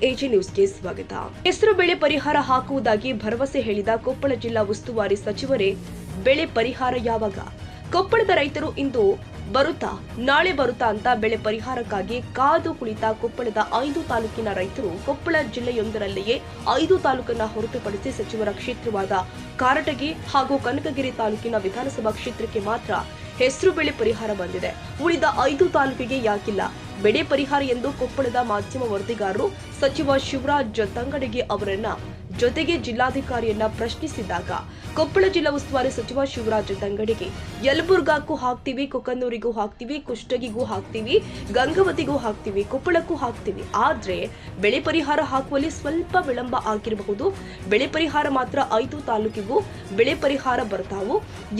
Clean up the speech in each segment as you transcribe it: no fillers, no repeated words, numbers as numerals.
AG ನ್ಯೂಸ್ಗೆ ಸ್ವಾಗತ. ಹೆಸರು ಬೆಳೆ ಪರಿಹಾರ ಹಾಕುವುದಾಗಿ ಭರವಸೆ ಹೇಳಿದ ಕೊಪ್ಪಳ ಜಿಲ್ಲಾ ಉಸ್ತುವಾರಿ ಸಚಿವರೇ ಬೆಳೆ ಪರಿಹಾರ ಯಾವಾಗ? ಕೊಪ್ಪಳದ ರೈತರು ಇಂದು ಬರುತ್ತಾ ನಾಳೆ ಬರುತ್ತಾ ಅಂತ ಬೆಳೆ ಪರಿಹಾರಕ್ಕಾಗಿ ಕಾದು ಕುಳಿತ ಕೊಪ್ಪಳದ 5 ತಾಲೂಕಿನ ರೈತರು ಕೊಪ್ಪಳ ಜಿಲ್ಲೆಯೊಂದರಲ್ಲಿಯೇ 5 ತಾಲೂಕನ್ನ ಹೊರತುಪಡಿಸಿ ಸಚಿವರ ಕ್ಷೇತ್ರವಾದ ಕಾರಟಗಿ ಹಾಗೂ ಕನಕಗಿರಿ ತಾಲೂಕಿನ ವಿಧಾನಸಭಾ ಕ್ಷೇತ್ರಕ್ಕೆ ಮಾತ್ರ ಹೆಸರು ಬೆಳೆ ಪರಿಹಾರ ಬಂದಿದೆ. ಉಳಿದ 5 ತಾಲೂಕಿಗೆ ಯಾಕಿಲ್ಲ ಬೆಳೆ ಪರಿಹಾರ ಎಂದು ಕೊಪ್ಪಳದ ಮಾಧ್ಯಮ ವರದಿಗಾರರು ಸಚಿವ ಶಿವರಾಜ್ ತಂಗಡಗಿ ಅವರನ್ನ ಜೊತೆಗೆ ಜಿಲ್ಲಾಧಿಕಾರಿಯನ್ನ ಪ್ರಶ್ನಿಸಿದಾಗ ಕೊಪ್ಪಳ ಜಿಲ್ಲಾ ಉಸ್ತುವಾರಿ ಸಚಿವ ಶಿವರಾಜ್ ತಂಗಡಗಿ ಯಲಬುರ್ಗಾಕ್ಕೂ ಹಾಕ್ತೀವಿ, ಕೊಕ್ಕನೂರಿಗೂ ಹಾಕ್ತೀವಿ, ಕುಷ್ಟಗಿಗೂ ಹಾಕ್ತೀವಿ, ಗಂಗಾವತಿಗೂ ಹಾಕ್ತೀವಿ, ಕೊಪ್ಪಳಕ್ಕೂ ಹಾಕ್ತೀವಿ. ಆದ್ರೆ ಬೆಳೆ ಪರಿಹಾರ ಹಾಕುವಲ್ಲಿ ಸ್ವಲ್ಪ ವಿಳಂಬ ಆಗಿರಬಹುದು. ಬೆಳೆ ಪರಿಹಾರ ಮಾತ್ರ 5 ತಾಲೂಕಿಗೂ ಬೆಳೆ ಪರಿಹಾರ ಬರ್ತಾವು,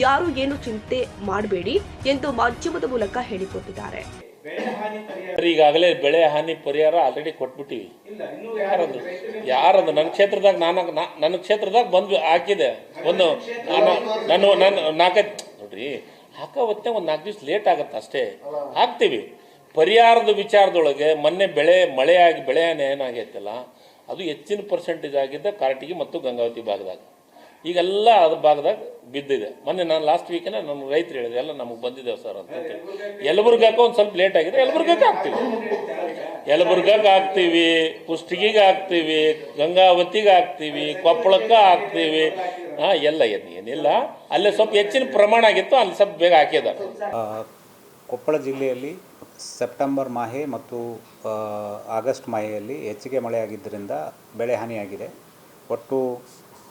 ಯಾರು ಏನು ಚಿಂತೆ ಮಾಡಬೇಡಿ ಎಂದು ಮಾಧ್ಯಮದ ಮೂಲಕ ಹೇಳಿಕೊಟ್ಟಿದ್ದಾರೆ. ಈಗಾಗಲೇ ಬೆಳೆ ಹಾನಿ ಪರಿಹಾರ ಆಲ್ರೆಡಿ ಕೊಟ್ಬಿಟ್ಟಿವಿ. ಯಾರದು ನನ್ನ ಕ್ಷೇತ್ರದಾಗ ನನ್ನ ಕ್ಷೇತ್ರದಾಗ ಬಂದು ಹಾಕಿದೆ. ಒಂದು ನಾನು 4 ನೋಡ್ರಿ ಹಾಕೋ ಹೊತ್ತಿನಾಗ ಒಂದು 4 ದಿವಸ ಲೇಟ್ ಆಗತ್ತೆ ಅಷ್ಟೇ, ಹಾಕ್ತೀವಿ. ಪರಿಹಾರದ ವಿಚಾರದೊಳಗೆ ಮೊನ್ನೆ ಮಳೆ ಆಗಿ ಬೆಳೆ ಹಾನಿ ಏನಾಗೈತಲ್ಲ ಅದು ಹೆಚ್ಚಿನ ಪರ್ಸೆಂಟೇಜ್ ಆಗಿದ್ದ ಕಾರಟಗಿ ಮತ್ತು ಗಂಗಾವತಿ ಭಾಗದಾಗ. ಈಗೆಲ್ಲ ಅದ್ರ ಭಾಗದಾಗ ಬಿದ್ದಿದೆ. ಮೊನ್ನೆ ನಾನು ಲಾಸ್ಟ್ ವೀಕೇನ ನಮ್ಮ ರೈತರು ಹೇಳಿದೆ ಎಲ್ಲ ನಮಗೆ ಬಂದಿದ್ದೇವೆ ಸರ್ ಅಂತ ಹೇಳಿ. ಯಲಬುರ್ಗಾಕ ಒಂದು ಸ್ವಲ್ಪ ಲೇಟ್ ಆಗಿದೆ, ಯಲಬುರ್ಗಾಕ ಹಾಕ್ತೀವಿ, ಕುಷ್ಟಗಿಗೆ ಹಾಕ್ತೀವಿ, ಗಂಗಾವತಿಗೆ ಹಾಕ್ತೀವಿ, ಕೊಪ್ಪಳಕ್ಕೆ ಹಾಕ್ತೀವಿ. ಎಲ್ಲ ಏನಿಲ್ಲ, ಅಲ್ಲೇ ಸ್ವಲ್ಪ ಹೆಚ್ಚಿನ ಪ್ರಮಾಣ ಆಗಿತ್ತು, ಅಲ್ಲಿ ಸ್ವಲ್ಪ ಬೇಗ ಹಾಕಿದ್ದಾರೆ. ಕೊಪ್ಪಳ ಜಿಲ್ಲೆಯಲ್ಲಿ ಸೆಪ್ಟೆಂಬರ್ ಮಾಹೆ ಮತ್ತು ಆಗಸ್ಟ್ ಮಾಹೆಯಲ್ಲಿ ಹೆಚ್ಚಿಗೆ ಮಳೆಯಾಗಿದ್ದರಿಂದ ಬೆಳೆ ಹಾನಿಯಾಗಿದೆ. ಒಟ್ಟು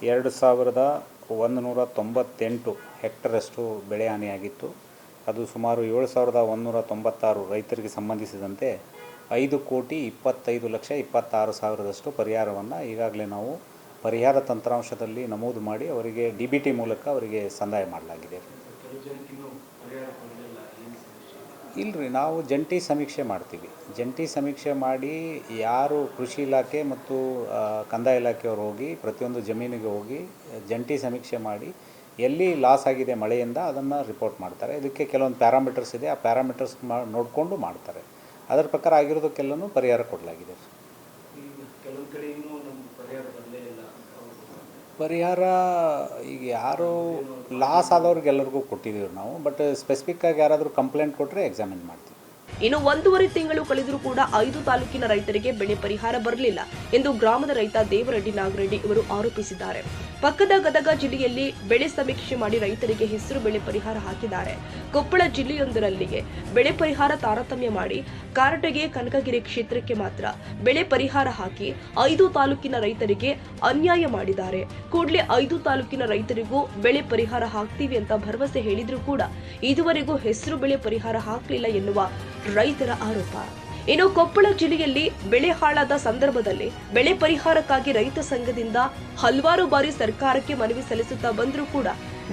2198 ಹೆಕ್ಟರಷ್ಟು ಬೆಳೆ ಹಾನಿಯಾಗಿತ್ತು. ಅದು ಸುಮಾರು 7196 ರೈತರಿಗೆ ಸಂಬಂಧಿಸಿದಂತೆ 5,25,26,000 ಪರಿಹಾರವನ್ನು ಈಗಾಗಲೇ ನಾವು ಪರಿಹಾರ ತಂತ್ರಾಂಶದಲ್ಲಿ ನಮೂದು ಮಾಡಿ ಅವರಿಗೆ DBT ಮೂಲಕ ಅವರಿಗೆ ಸಂದಾಯ ಮಾಡಲಾಗಿದೆ. ಇಲ್ಲರಿ, ನಾವು ಜಂಟಿ ಸಮೀಕ್ಷೆ ಮಾಡ್ತೀವಿ. ಜಂಟಿ ಸಮೀಕ್ಷೆ ಮಾಡಿ ಯಾರು ಕೃಷಿ ಇಲಾಖೆ ಮತ್ತು ಕಂದಾಯ ಇಲಾಖೆಯವರು ಹೋಗಿ ಪ್ರತಿಯೊಂದು ಜಮೀನಿಗೆ ಹೋಗಿ ಜಂಟಿ ಸಮೀಕ್ಷೆ ಮಾಡಿ ಎಲ್ಲಿ ಲಾಸ್ ಆಗಿದೆ ಮಳೆಯಿಂದ ಅದನ್ನು ರಿಪೋರ್ಟ್ ಮಾಡ್ತಾರೆ. ಇದಕ್ಕೆ ಕೆಲವೊಂದು ಪ್ಯಾರಾಮೀಟರ್ಸ್ ಇದೆ, ಆ ಪ್ಯಾರಾಮೀಟರ್ಸ್ ನೋಡಿಕೊಂಡು ಮಾಡ್ತಾರೆ. ಅದರ ಪ್ರಕಾರ ಆಗಿರೋದಕ್ಕೆಲ್ಲನೂ ಪರಿಹಾರ ಕೊಡಲಾಗಿದೆ. ಪರಿಹಾರ ಈಗ ಯಾರು ಲಾಸ್ ಆದವ್ರಿಗೆಲ್ಲರಿಗೂ ಕೊಟ್ಟಿದ್ದೀವಿ ನಾವು, ಬಟ್ ಸ್ಪೆಸಿಫಿಕ್ಕಾಗಿ ಯಾರಾದರೂ ಕಂಪ್ಲೇಂಟ್ ಕೊಟ್ಟರೆ ಎಕ್ಸಾಮಿನ್ ಮಾಡ್ತೀವಿ. ಇನ್ನು 1.5 ತಿಂಗಳು ಕಳೆದರೂ ಕೂಡ 5 ತಾಲೂಕಿನ ರೈತರಿಗೆ ಬೆಳೆ ಪರಿಹಾರ ಬರಲಿಲ್ಲ ಎಂದು ಗ್ರಾಮದ ರೈತ ದೇವರೆಡ್ಡಿ ನಾಗರೆಡ್ಡಿ ಇವರು ಆರೋಪಿಸಿದ್ದಾರೆ. ಪಕ್ಕದ ಗದಗ ಜಿಲ್ಲೆಯಲ್ಲಿ ಬೆಳೆ ಸಮೀಕ್ಷೆ ಮಾಡಿ ರೈತರಿಗೆ ಹೆಸರು ಬೆಳೆ ಪರಿಹಾರ ಹಾಕಿದ್ದಾರೆ. ಕೊಪ್ಪಳ ಜಿಲ್ಲೆಯೊಂದರಲ್ಲಿಗೆ ಬೆಳೆ ಪರಿಹಾರ ತಾರತಮ್ಯ ಮಾಡಿ ಕಾರಟಗಿ ಕನಕಗಿರಿ ಕ್ಷೇತ್ರಕ್ಕೆ ಮಾತ್ರ ಬೆಳೆ ಪರಿಹಾರ ಹಾಕಿ 5 ತಾಲೂಕಿನ ರೈತರಿಗೆ ಅನ್ಯಾಯ ಮಾಡಿದ್ದಾರೆ. ಕೂಡಲೇ 5 ತಾಲೂಕಿನ ರೈತರಿಗೂ ಬೆಳೆ ಪರಿಹಾರ ಹಾಕ್ತೀವಿ ಅಂತ ಭರವಸೆ ಹೇಳಿದ್ರೂ ಕೂಡ ಇದುವರೆಗೂ ಹೆಸರು ಬೆಳೆ ಪರಿಹಾರ ಹಾಕಲಿಲ್ಲ ಎನ್ನುವ ರೈತರ ಆರೋಪ. ಇನ್ನು ಕೊಪ್ಪಳ ಜಿಲ್ಲೆಯಲ್ಲಿ ಬೆಳೆ ಹಾಳಾದ ಸಂದರ್ಭದಲ್ಲಿ ಬೆಳೆ ಪರಿಹಾರಕ್ಕಾಗಿ ರೈತ ಸಂಘದಿಂದ ಹಲವಾರು ಬಾರಿ ಸರ್ಕಾರಕ್ಕೆ ಮನವಿ ಸಲ್ಲಿಸುತ್ತಾ ಬಂದರೂ ಕೂಡ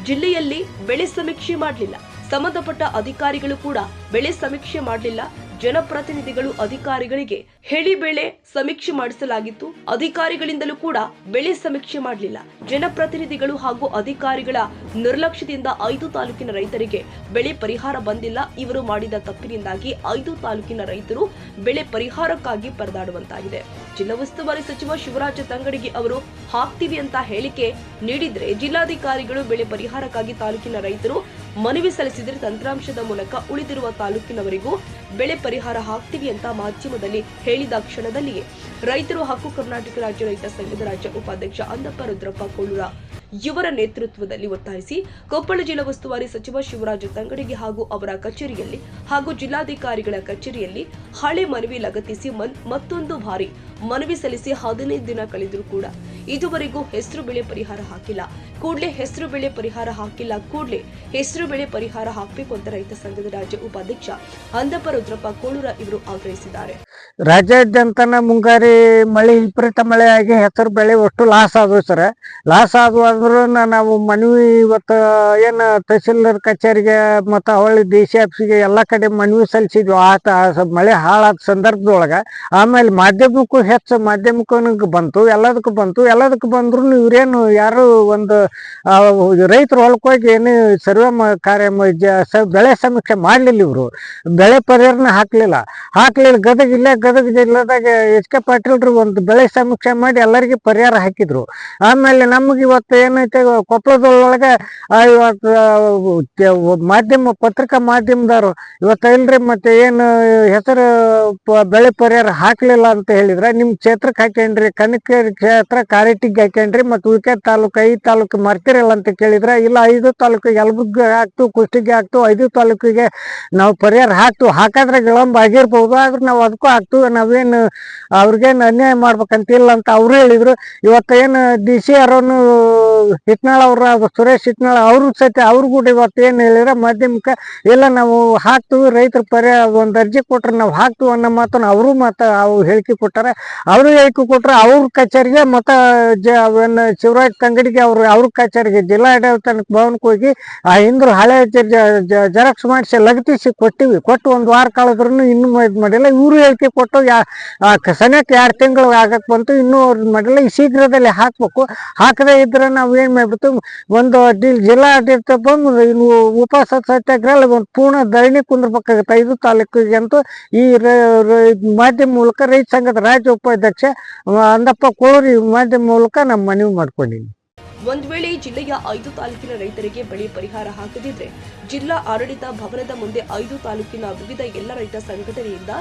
ಜಿಲ್ಲೆಯಲ್ಲಿ ಬೆಳೆ ಸಮೀಕ್ಷೆ ಮಾಡಲಿಲ್ಲ. ಸಂಬಂಧಪಟ್ಟ ಅಧಿಕಾರಿಗಳು ಕೂಡ ಬೆಳೆ ಸಮೀಕ್ಷೆ ಮಾಡಲಿಲ್ಲ. ಜನಪ್ರತಿನಿಧಿಗಳು ಅಧಿಕಾರಿಗಳಿಗೆ ಹೇಳಿ ಬೆಳೆ ಸಮೀಕ್ಷೆ ಮಾಡಿಸಲಾಗಿತ್ತು. ಅಧಿಕಾರಿಗಳಿಂದಲೂ ಕೂಡ ಬೆಳೆ ಸಮೀಕ್ಷೆ ಮಾಡಲಿಲ್ಲ. ಜನಪ್ರತಿನಿಧಿಗಳು ಹಾಗೂ ಅಧಿಕಾರಿಗಳ ನಿರ್ಲಕ್ಷ್ಯದಿಂದ 5 ತಾಲೂಕಿನ ರೈತರಿಗೆ ಬೆಳೆ ಪರಿಹಾರ ಬಂದಿಲ್ಲ. ಇವರು ಮಾಡಿದ ತಪ್ಪಿನಿಂದಾಗಿ 5 ತಾಲೂಕಿನ ರೈತರು ಬೆಳೆ ಪರಿಹಾರಕ್ಕಾಗಿ ಪರದಾಡುವಂತಾಗಿದೆ. ಜಿಲ್ಲಾ ಉಸ್ತುವಾರಿ ಸಚಿವ ಶಿವರಾಜ್ ತಂಗಡಗಿ ಅವರು ಹಾಕ್ತೀವಿ ಅಂತ ಹೇಳಿಕೆ ನೀಡಿದ್ರೆ ಜಿಲ್ಲಾಧಿಕಾರಿಗಳು ಬೆಳೆ ಪರಿಹಾರಕ್ಕಾಗಿ ತಾಲೂಕಿನ ರೈತರು ಮನವಿ ಸಲ್ಲಿಸಿದರೆ ತಂತ್ರಾಂಶದ ಮೂಲಕ ಉಳಿದಿರುವ ತಾಲೂಕಿನವರಿಗೂ ಬೆಳೆ ಪರಿಹಾರ ಹಾಕ್ತೀವಿ ಅಂತ ಮಾಧ್ಯಮದಲ್ಲಿ ಹೇಳಿದ ಕ್ಷಣದಲ್ಲಿಯೇ ರೈತರು ಹಕ್ಕು ಕರ್ನಾಟಕ ರಾಜ್ಯ ರೈತ ಸಂಘದ ರಾಜ್ಯ ಉಪಾಧ್ಯಕ್ಷ ಅಂದಪ್ಪ ರುದ್ರಪ್ಪ ಕೋಳೂರ ಇವರ ನೇತೃತ್ವದಲ್ಲಿ ಒತ್ತಾಯಿಸಿ ಕೊಪ್ಪಳ ಜಿಲ್ಲಾ ಉಸ್ತುವಾರಿ ಸಚಿವ ಶಿವರಾಜ್ ತಂಗಡಗಿ ಹಾಗೂ ಅವರ ಕಚೇರಿಯಲ್ಲಿ ಹಾಗೂ ಜಿಲ್ಲಾಧಿಕಾರಿಗಳ ಕಚೇರಿಯಲ್ಲಿ ಹಳೆ ಮನವಿ ಲಗತ್ತಿಸಿ ಮತ್ತೊಂದು ಬಾರಿ ಮನವಿ ಸಲ್ಲಿಸಿ 15 ದಿನ ಕಳೆದರೂ ಕೂಡ ಇದುವರೆಗೂ ಹೆಸರು ಬೆಳೆ ಪರಿಹಾರ ಹಾಕಿಲ್ಲ. ಕೂಡಲೇ ಹೆಸರು ಬೆಳೆ ಪರಿಹಾರ ಹಾಕಿಲ್ಲ, ಕೂಡಲೇ ಹೆಸರು ಬೆಳೆ ಪರಿಹಾರ ಹಾಕಬೇಕು ಅಂತ ರೈತ ಸಂಘದ ರಾಜ್ಯ ಉಪಾಧ್ಯಕ್ಷ ಅಂದಪ್ಪ ರುದ್ರಪ್ಪ ಕೋಳೂರ ಇವರು ಆಗ್ರಹಿಸಿದ್ದಾರೆ. ರಾಜ್ಯಾದ್ಯಂತ ಮುಂಗಾರಿ ಮಳೆ ವಿಪರೀತ ಮಳೆ ಆಗಿ ಹೆಸರು ಬೆಳೆ ಅಷ್ಟು ಲಾಸ್ ಆದವು ಸರ್. ಲಾಸ್ ಆದವು ಅಂದ್ರೂ ನಾವು ಮನವಿ ಇವತ್ತು ಏನು ತಹಸೀಲ್ದಾರ್ ಕಚೇರಿಗೆ ಮತ್ತು ಹೊಳ್ಳಿ DC ಆಫೀಸಿಗೆ ಎಲ್ಲ ಕಡೆ ಮನವಿ ಸಲ್ಲಿಸಿದ್ವಿ. ಮಳೆ ಹಾಳಾದ ಸಂದರ್ಭದೊಳಗೆ ಆಮೇಲೆ ಮಾಧ್ಯಮಕ್ಕೂ ಹೆಚ್ಚು ಮಾಧ್ಯಮಿಕ ಬಂತು, ಎಲ್ಲದಕ್ಕೂ ಬಂತು. ಎಲ್ಲದಕ್ಕೂ ಬಂದ್ರು ಇವ್ರೇನು ಯಾರು ಒಂದು ರೈತರು ಹೊಲಕ್ಕೆ ಹೋಗಿ ಏನು ಸರ್ವೆ ಕಾರ್ಯ ಬೆಳೆ ಸಮೀಕ್ಷೆ ಮಾಡ್ಲಿಲ್ಲ. ಇವರು ಬೆಳೆ ಪರಿಹಾರನ ಹಾಕ್ಲಿಲ್ಲ. ಗದಗ ಜಿಲ್ಲೆದಾಗ ಎಚ್ ಕೆ ಪಾಟೀಲ್ರು ಒಂದು ಬೆಳೆ ಸಮೀಕ್ಷೆ ಮಾಡಿ ಎಲ್ಲರಿಗೆ ಪರಿಹಾರ ಹಾಕಿದ್ರು. ಆಮೇಲೆ ನಮ್ಗೆ ಇವತ್ತು ಏನೈತೆ ಕೊಪ್ಪಳದೊಳಗೆ ಇವತ್ತು ಪತ್ರಿಕಾ ಮಾಧ್ಯಮದವರು ಇವತ್ತು ಇಲ್ರಿ ಮತ್ತೆ ಏನು ಹೆಸರು ಬೆಳೆ ಪರಿಹಾರ ಹಾಕ್ಲಿಲ್ಲ ಅಂತ ಹೇಳಿದ್ರೆ ನಿಮ್ ಕ್ಷೇತ್ರಕ್ಕೆ ಹಾಕ್ಯಂಡ್ರಿ, ಕನಕಗಿರಿ ಕ್ಷೇತ್ರ ಕಾರಟಗಿಗೆ ಹಾಕ್ಯಂಡ್ರಿ, ಮತ್ತು ಉಳ್ಕೆರೆ ತಾಲೂಕು 5 ತಾಲೂಕು ಮಾಡ್ತಿರಲ್ಲ ಅಂತ ಕೇಳಿದ್ರೆ, ಇಲ್ಲ 5 ತಾಲೂಕು ಯಲಬುರ್ಗಿ ಹಾಕ್ತು, ಕುಷ್ಟಗಿ ಹಾಕ್ತು, 5 ತಾಲೂಕಿಗೆ ನಾವು ಪರಿಹಾರ ಹಾಕಾದ್ರೆ ವಿಳಂಬ ಆಗಿರ್ಬೋದು, ಆದ್ರೆ ನಾವು ಅದಕ್ಕೂ ಹಾಕ್ತು, ನಾವೇನು ಅವ್ರಿಗೇನು ಅನ್ಯಾಯ ಮಾಡ್ಬೇಕಂತಿಲ್ಲ ಅಂತ ಅವ್ರು ಹೇಳಿದ್ರು. ಇವತ್ತೇನು DC ಅವರನ್ನು ಹಿಟ್ನಾಳ್ ಅವ್ರ ಸುರೇಶ್ ಹಿಟ್ನಾಳ್ ಅವ್ರ ಸಹಿತ ಅವ್ರು ಕೂಡ ಇವತ್ತು ಏನು ಹೇಳಿದ್ರೆ ಮಾಧ್ಯಮಿಕ ಇಲ್ಲ ನಾವು ಹಾಕ್ತೀವಿ, ರೈತರ ಪರಿಹಾರ ಒಂದು ಅರ್ಜಿ ಕೊಟ್ರೆ ನಾವು ಹಾಕ್ತೀವಿ ಅನ್ನೋ ಮಾತನ್ನ ಅವರು ಅವ್ರು ಹೇಳಿಕೆ ಕೊಟ್ಟಾರೆ. ಅವರು ಹೇಳಿಕೆ ಕೊಟ್ರೆ ಅವ್ರ ಕಚೇರಿಗೆ ಮತ್ತು ಶಿವರಾಜ್ ತಂಗಡಿಗೆ ಅವ್ರ ಕಚೇರಿಗೆ ಜಿಲ್ಲಾಡಳಿತ ಭವನಕ್ಕೆ ಹೋಗಿ ಆ ಹಿಂದ್ರು ಹಳೆ ಜೆರಾಕ್ಸ್ ಮಾಡಿಸಿ ಲಗತ್ತಿಸಿ ಕೊಟ್ಟು 1 ವಾರ ಕಳೆದ್ರು ಇನ್ನೂ ಇದು ಮಾಡಿಲ್ಲ. ಇವರು ಹೇಳಿಕೆ ಕೊಟ್ಟು ಸನಿಯಕ್ಕೆ 2 ತಿಂಗಳು ಆಗಕ್ಕೆ ಬಂತು, ಇನ್ನೂ ಅವ್ರು ಮಾಡಿಲ್ಲ. ಈ ಶೀಘ್ರದಲ್ಲಿ ಹಾಕ್ಬೇಕು. ಹಾಕದೇ ಇದ್ರೆ ನಾವು ಏನು ಮಾಡ್ಬಿಟ್ಟು ಒಂದು ಜಿಲ್ಲಾಡಳಿತ ಬಂದು ಇನ್ನು ಉಪವಾಸ ಸತ್ಯಾಗ್ರಹ ಒಂದು ಪೂರ್ಣ ಧರಣಿ ಕುಂದ್ರಬೇಕಾಗುತ್ತೆ 5 ತಾಲೂಕಿಗೆ ಅಂತೂ ಈ ಮಾಧ್ಯಮ ಮೂಲಕ ರೈತ ಸಂಘದ ರಾಜ್ಯ ಉಪಾಧ್ಯಕ್ಷ ಅಂದಪ್ಪ ಕೋಳೂರಿ ಮಾಧ್ಯಮ ಮೂಲಕ ನಮ್ಮ ಮನವಿ ಮಾಡ್ಕೊಂಡಿನಿ. ಒಂದ್ ವೇಳೆ ಜಿಲ್ಲೆಯ 5 ತಾಲೂಕಿನ ರೈತರಿಗೆ ಬೆಳೆ ಪರಿಹಾರ ಹಾಕದಿದ್ರೆ ಜಿಲ್ಲಾ ಆಡಳಿತ ಭವನದ ಮುಂದೆ 5 ತಾಲೂಕಿನ ವಿವಿಧ ಎಲ್ಲ ರೈತ ಸಂಘಟನೆಯಿಂದ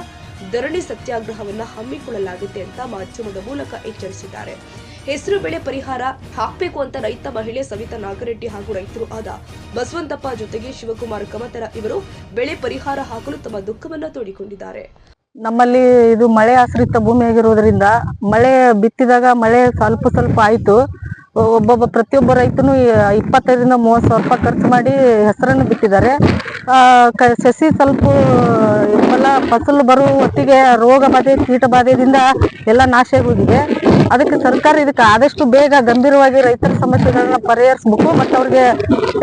ಧರಣಿ ಸತ್ಯಾಗ್ರಹವನ್ನ ಹಮ್ಮಿಕೊಳ್ಳಲಾಗುತ್ತೆ ಅಂತ ಮಾಧ್ಯಮದ ಮೂಲಕ ಎಚ್ಚರಿಸಿದ್ದಾರೆ. ಹೆಸರು ಬೆಳೆ ಪರಿಹಾರ ಹಾಕಬೇಕು ಅಂತ ರೈತ ಮಹಿಳೆ ಸವಿತಾ ನಾಗರೆಡ್ಡಿ ಹಾಗೂ ರೈತರು ಆದ ಬಸವಂತಪ್ಪ ಜೊತೆಗೆ ಶಿವಕುಮಾರ್ ಕಮತರ ಇವರು ಬೆಳೆ ಪರಿಹಾರ ಹಾಕಲು ತಮ್ಮ ದುಃಖವನ್ನ ತೋಡಿಕೊಂಡಿದ್ದಾರೆ. ನಮ್ಮಲ್ಲಿ ಇದು ಮಳೆ ಆಶ್ರಿತ ಭೂಮಿಯಾಗಿರೋದ್ರಿಂದ ಮಳೆ ಬಿತ್ತಿದಾಗ ಮಳೆ ಸ್ವಲ್ಪ ಆಯ್ತು. ಪ್ರತಿಯೊಬ್ಬ ರೈತನು 25ರಿಂದ 30 ಸಾವಿರ ರೂಪಾಯಿ ಖರ್ಚು ಮಾಡಿ ಹೆಸರನ್ನು ಬಿತ್ತಿದ್ದಾರೆ. ಸಸಿ ಸ್ವಲ್ಪ ಫಸಲು ಬರುವ ಹೊತ್ತಿಗೆ ರೋಗ ಬಾಧೆ ಕೀಟ ಬಾಧೆಯಿಂದ ಎಲ್ಲ ನಾಶ ಆಗೋಗಿದೆ. ಅದಕ್ಕೆ ಸರ್ಕಾರ ಇದಕ್ಕೆ ಆದಷ್ಟು ಬೇಗ ಗಂಭೀರವಾಗಿ ರೈತರ ಸಮಸ್ಯೆಗಳನ್ನ ಪರಿಹರಿಸಬೇಕು. ಮತ್ತು ಅವ್ರಿಗೆ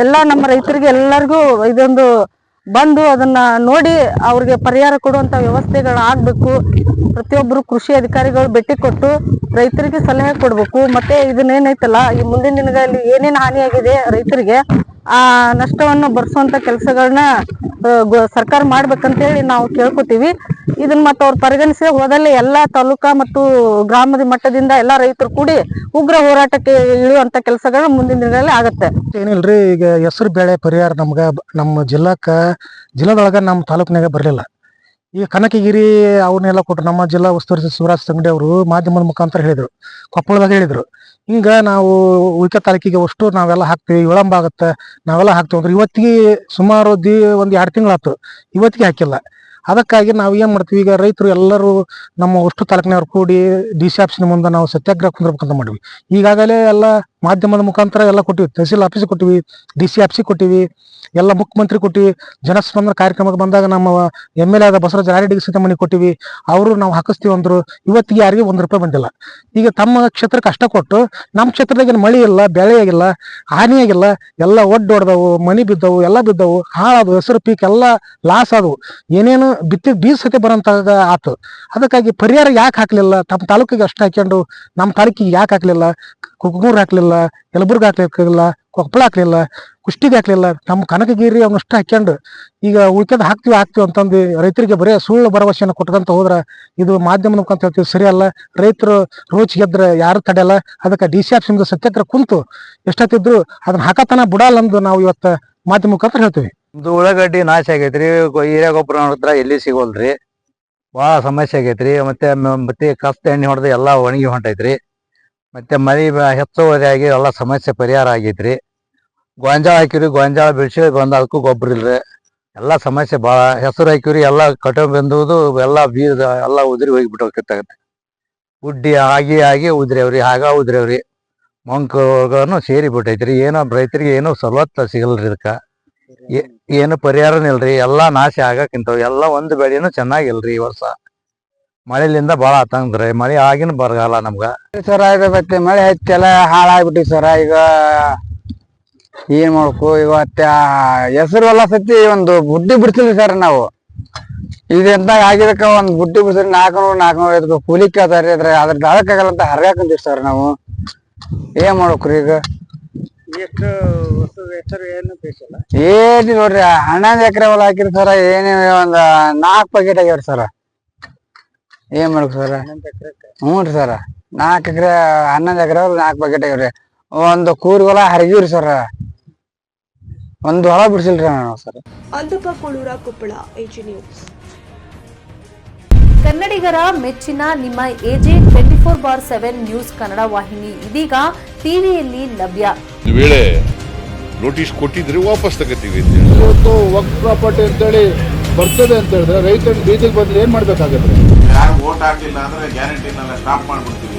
ಎಲ್ಲ ನಮ್ಮ ರೈತರಿಗೆ ಎಲ್ಲರಿಗೂ ಇದೊಂದು ಬಂದು ಅದನ್ನ ನೋಡಿ ಅವ್ರಿಗೆ ಪರಿಹಾರ ಕೊಡುವಂತ ವ್ಯವಸ್ಥೆಗಳು ಆಗ್ಬೇಕು. ಪ್ರತಿಯೊಬ್ಬರು ಕೃಷಿ ಅಧಿಕಾರಿಗಳು ಭೇಟಿ ಕೊಟ್ಟು ರೈತರಿಗೆ ಸಲಹೆ ಕೊಡ್ಬೇಕು. ಮತ್ತೆ ಇದನ್ನೇನೈತಲ್ಲ ಈ ಮುಂದಿನ ದಿನಗಳಲ್ಲಿ ಏನೇನು ಹಾನಿಯಾಗಿದೆ ರೈತರಿಗೆ ಆ ನಷ್ಟವನ್ನು ಭರಿಸುವಂತ ಕೆಲಸಗಳನ್ನ ಸರ್ಕಾರ ಮಾಡ್ಬೇಕಂತೇಳಿ ನಾವು ಕೇಳ್ಕೊತೀವಿ. ಇದನ್ನ ಮತ್ತೆ ಅವ್ರು ಪರಿಗಣಿಸಿ ಹೋದಲ್ಲಿ ಎಲ್ಲಾ ತಾಲೂಕಾ ಮತ್ತು ಗ್ರಾಮದ ಮಟ್ಟದಿಂದ ಎಲ್ಲಾ ರೈತರು ಕೂಡಿ ಉಗ್ರ ಹೋರಾಟಕ್ಕೆ ಇಳಿಯುವಂತ ಕೆಲಸಗಳು ಮುಂದಿನ ದಿನಗಳಲ್ಲಿ ಆಗತ್ತೆ. ಏನಿಲ್ರಿ, ಈಗ ಹೆಸರು ಬೆಳೆ ಪರಿಹಾರ ನಮ್ಮ ಜಿಲ್ಲಾದೊಳಗ ನಮ್ಮ ತಾಲೂಕಿನಾಗ ಬರಲಿಲ್ಲ. ಈಗ ಕನಕಗಿರಿ ಅವನ್ನೆಲ್ಲ ಕೊಟ್ಟರು. ನಮ್ಮ ಜಿಲ್ಲಾ ಉಸ್ತುವಾರಿ ಶಿವರಾಜ್ ತಂಗಡಿ ಅವರು ಮಾಧ್ಯಮದ ಮುಖಾಂತರ ಹೇಳಿದ್ರು, ಕೊಪ್ಪಳದಾಗ ಹೇಳಿದ್ರು, ಹಿಂಗ ನಾವು ಉಳಿಕೆ ತಾಲೂಕಿಗೆ ಅಷ್ಟು ನಾವೆಲ್ಲ ಹಾಕ್ತೀವಿ, ವಿಳಂಬ ಆಗತ್ತೆ, ನಾವೆಲ್ಲ ಹಾಕ್ತೀವಿ ಅಂದ್ರೆ ಇವತ್ತಿಗೆ ಸುಮಾರು ಒಂದು 2 ತಿಂಗಳಾಯ್ತು, ಇವತ್ತಿಗೆ ಹಾಕಿಲ್ಲ. ಅದಕ್ಕಾಗಿ ನಾವು ಏನ್ ಮಾಡ್ತೀವಿ, ಈಗ ರೈತರು ಎಲ್ಲರೂ ನಮ್ಮ ಅಷ್ಟು ತಾಲೂಕಿನವ್ರು ಕೂಡಿ DC ಆಫೀಸಿನ ಮುಂದೆ ನಾವು ಸತ್ಯಾಗ್ರಹ ಕುಂದ್ರಬೇಕಂತ ಮಾಡಿವಿ. ಈಗಾಗಲೇ ಎಲ್ಲ ಮಾಧ್ಯಮದ ಮುಖಾಂತರ ಎಲ್ಲ ಕೊಟ್ಟಿವಿ, ತಹಸೀಲ್ ಆಫೀಸಿಗೆ ಕೊಟ್ಟಿವಿ, DC ಆಫೀಸಿಗೆ ಕೊಟ್ಟಿವಿ, ಎಲ್ಲ ಮುಖ್ಯಮಂತ್ರಿ ಕೊಟ್ಟಿವಿ. ಜನಸ್ಪಂದನ ಕಾರ್ಯಕ್ರಮಕ್ಕೆ ಬಂದಾಗ ನಮ್ಮ MLA ಆದ ಬಸವರಾಜ ರಾಯರೆಡ್ಡಿಗೆ ಸಹಿತ ಮನೆ ಕೊಟ್ಟಿವಿ. ಅವರು ನಾವು ಹಾಕಿಸ್ತೀವಿ ಅಂದ್ರು. ಇವತ್ತಿಗೆ ಯಾರಿಗೆ 1 ರೂಪಾಯಿ ಬಂದಿಲ್ಲ. ಈಗ ತಮ್ಮ ಕ್ಷೇತ್ರಕ್ಕೆ ಅಷ್ಟ ಕೊಟ್ಟು ನಮ್ಮ ಕ್ಷೇತ್ರದಾಗ ಮಳೆ ಇಲ್ಲ, ಬೆಳೆ ಆಗಿಲ್ಲ, ಹಾನಿಯಾಗಿಲ್ಲ, ಎಲ್ಲ ಹೊಡೆದವು, ಮನಿ ಬಿದ್ದವು, ಎಲ್ಲ ಬಿದ್ದವು, ಹಾಳಾದವು, ಹೆಸರು ಪೀಕ್ ಎಲ್ಲ ಲಾಸ್ ಆದವು, ಏನೇನು ಬಿತ್ತಿದ ಬೀಜ ಸಹಿತ ಬರೋಂತ ಆತು. ಅದಕ್ಕಾಗಿ ಪರಿಹಾರ ಯಾಕೆ ಹಾಕ್ಲಿಲ್ಲ? ತಮ್ಮ ತಾಲೂಕಿಗೆ ಅಷ್ಟು ಹಾಕ್ಯಂಡು ನಮ್ಮ ತಾಲೂಕಿಗೆ ಯಾಕೆ ಹಾಕ್ಲಿಲ್ಲ? ಕುಕನೂರು ಹಾಕ್ಲಿಲ್ಲ, ಯಲಬುರ್ಗಿ ಹಾಕ್ಲಿಲ್ಲ, ಕೊಪ್ಪಳ ಹಾಕ್ಲಿಲ್ಲ, ಕುಷ್ಟಗಿ ಹಾಕ್ಲಿಲ್ಲ, ನಮ್ಮ ಕನಕಗಿರಿ ಅವನಷ್ಟು ಹಾಕ್ಯಂಡು ಈಗ ಉಳ್ಕೆದ ಹಾಕ್ತಿವಿ ಅಂತಂದು ರೈತರಿಗೆ ಬರೀ ಸುಳ್ಳು ಭರವಸೆಯನ್ನು ಕೊಟ್ಕೊಂತ ಹೋದ್ರ ಇದು ಮಾಧ್ಯಮದ ಮುಖಾಂತ ಹೇಳ್ತೀವಿ ಸರಿಯಲ್ಲ. ರೈತರು ರೋಚ್ ಗೆದ್ರೆ ಯಾರು ತಡೆಯಲ್ಲ. ಅದಕ್ಕೆ DC ಆಫೀಸಿಂದ ಸತ್ಯಾಗ್ರಹ ಕುಂತು ಎಷ್ಟೊತ್ತಿದ್ರು ಅದನ್ನ ಹಾಕತನ ಬಿಡಲ್ಲ ಅಂದು ನಾವು ಇವತ್ತು ಮಾಧ್ಯಮ ಮುಖಾಂತರ ಹೇಳ್ತೀವಿ. ಇದು ಉಳ್ಳಾಗಡ್ಡಿ ನಾಶ ಆಗೈತ್ರಿ, ಹೀರೆ ಗೊಬ್ಬರ ನೋಡಿದ್ರ ಎಲ್ಲಿ ಸಿಗೋಲ್ರಿ, ಭಾಳ ಸಮಸ್ಯೆ ಆಗೈತ್ರಿ. ಮತ್ತೆ ಕಸ್ತ ಎಣ್ಣೆ ಹೊಡೆದು ಎಲ್ಲ ಒಣಗಿ ಹೊಂಟೈತ್ರಿ. ಮತ್ತೆ ಮಳಿ ಹೆಚ್ಚುವರಿಯಾಗಿ ಎಲ್ಲ ಸಮಸ್ಯೆ ಪರಿಹಾರ ಆಗೈತ್ರಿ. ಗೋಂಜಾಳ ಹಾಕಿವ್ರಿ, ಗೋಂಜಾಳ ಬೆಳೆಸಿ ಅದಕ್ಕೂ ಗೊಬ್ಬರ ಇಲ್ರಿ, ಎಲ್ಲ ಸಮಸ್ಯೆ ಭಾಳ. ಹೆಸರು ಹಾಕಿವ್ರಿ, ಎಲ್ಲ ಕಟಾವು ಬಂದುವುದು ಎಲ್ಲ ಬೀಜ ಎಲ್ಲ ಉದುರಿ ಹೋಗಿಬಿಟ್ಟೋಗತ್ತೆ. ಉಡ್ಡಿ ಆಗಿ ಉದ್ರೇವ್ರಿ, ಉದ್ರೇವ್ರಿ, ಮಂಕಗಳನ್ನು ಸೇರಿ ಬಿಟ್ಟೈತ್ರಿ. ಏನೋ ರೈತರಿಗೆ ಏನೋ ಸವಲತ್ತು ಸಿಗಲ್ರಿ. ಇದಕ್ಕೆ ಏನು ಪರಿಹಾರನ ಇಲ್ರಿ, ಎಲ್ಲಾ ನಾಶ ಆಗಕ್ಕಿಂತವ್. ಎಲ್ಲ ಒಂದು ಬೆಳೆನೂ ಚೆನ್ನಾಗಿಲ್ರಿ ಈ ವರ್ಷ. ಮಳೆಲಿಂದ ಬಾಳ ಆತಂದ್ರಿ, ಮಳೆ ಆಗಿನ ಬರಗಾಲ ನಮ್ಗ ಸರ. ಮತ್ತೆ ಮಳೆ ಹೆಚ್ಚೆಲ್ಲ ಹಾಳಾಗ್ಬಿಟ್ಟಿ ಸರ. ಈಗ ಏನ್ ಮಾಡ್ಬೇಕು, ಇವತ್ತ ಹೆಸರು ಎಲ್ಲ ಸತಿ ಒಂದು ಬುಡ್ಡಿ ಬಿಡ್ತಿದ್ವಿ ಸರ್ ನಾವು. ಇದೆಂತ ಆಗಿದಕ್ಕ ಒಂದ್ ಬುಟ್ಟಿ ಬಿಡ್ಸ್ರಿ 400 ಕೂಲಿ ಕೇಳ್ತಾರ್ರಿ. ಅದ್ರ ದಾಳಕ್ಕಾಗಲ್ಲ ಅಂತ ಹರ್ಗಾಕಂತೀವಿ ಸರ್ ನಾವು. ಏನ್ ಮಾಡ್ಬೇಕ್ರಿ ಈಗ? ಎಷ್ಟು ಹೆಸರು ಏನು ಬೇಕಿಲ್ಲ. ಏನಿ ನೋಡ್ರಿ 11 ಎಕರೆ ಹೊಲ ಹಾಕಿರಿ ಸರ್. ಏನೇ ಒಂದ್ 4 ಪ್ಯಾಕೆಟ್ ಆಗ್ಯಾವ್ರಿ ಸರ್. ಏನ್ ಮಾಡ್ಬೇಕು ಸರ್? ಹ್ಞೂ ರೀ ಸರ್. 4 ಎಕರೆ 11 ಎಕರೆ 4 ಪ್ಯಾಕೆಟ್ ಆಗ್ಯಾವ್ರಿ. ಒಂದು ಕೂರಿ ಹೊಲ ಹರಿಗಿವ್ರಿ ಸರ್. ಒಂದು ಹೊಲ ಬಿಡ್ಸಿಲ್ರಿ ನಾವು ಸರ್. ಅಂತಪ್ಪ ಕೋಳೂರ, ಕೊಪ್ಪಳ, AG ನ್ಯೂಸ್. ಕನ್ನಡಿಗರ ಮೆಚ್ಚಿನ ನಿಮ್ಮ AG 24/7 ನ್ಯೂಸ್ ಕನ್ನಡ ವಾಹಿನಿ ಇದೀಗ ಟಿವಿಯಲ್ಲಿ ಲಭ್ಯ. ಒಂದು ವೇಳೆ ನೋಟಿಸ್ ಕೊಟ್ಟಿದ್ರೆ ವಾಪಸ್ ತಗೋತೀವಿ. ಇವತ್ತು ವಕ್ಫ್ ಪ್ರಾಪರ್ಟಿ ಅಂತೇಳಿ ಬರ್ತದೆ ಅಂತ ಹೇಳಿದ್ರೆ ರೈತರು ಬೀದಿಗೆ ಬಂದ್ರೆ ಏನ್ ಮಾಡ್ಬೇಕಾಗತ್ತೆ? ಯಾರು ವೋಟ್ ಹಾಕಿಲ್ಲ ಅಂದ್ರೆ ಗ್ಯಾರಂಟಿನೆಲ್ಲ ಸ್ಟಾಪ್ ಮಾಡ್ಬಿಡ್ತೀವಿ.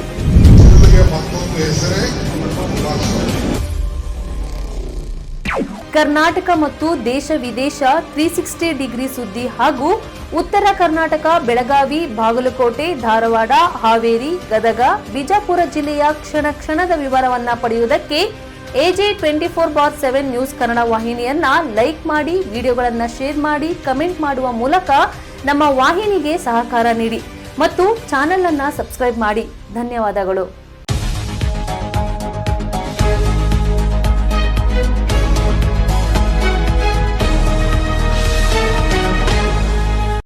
ಕರ್ನಾಟಕ ಮತ್ತು ದೇಶ ವಿದೇಶ 360 ಡಿಗ್ರಿ ಸುದ್ದಿ ಹಾಗೂ ಉತ್ತರ ಕರ್ನಾಟಕ, ಬೆಳಗಾವಿ, ಬಾಗಲಕೋಟೆ, ಧಾರವಾಡ, ಹಾವೇರಿ, ಗದಗ, ಬಿಜಾಪುರ ಜಿಲ್ಲೆಯ ಕ್ಷಣ ಕ್ಷಣದ ವಿವರವನ್ನ ಪಡೆಯುವುದಕ್ಕೆ AG 24/7 ನ್ಯೂಸ್ ಕನ್ನಡ ವಾಹಿನಿಯನ್ನ ಲೈಕ್ ಮಾಡಿ, ವಿಡಿಯೋಗಳನ್ನ ಶೇರ್ ಮಾಡಿ, ಕಮೆಂಟ್ ಮಾಡುವ ಮೂಲಕ ನಮ್ಮ ವಾಹಿನಿಗೆ ಸಹಕಾರ ನೀಡಿ ಮತ್ತು ಚಾನೆಲ್ ಅನ್ನ ಸಬ್ಸ್ಕ್ರೈಬ್ ಮಾಡಿ. ಧನ್ಯವಾದಗಳು.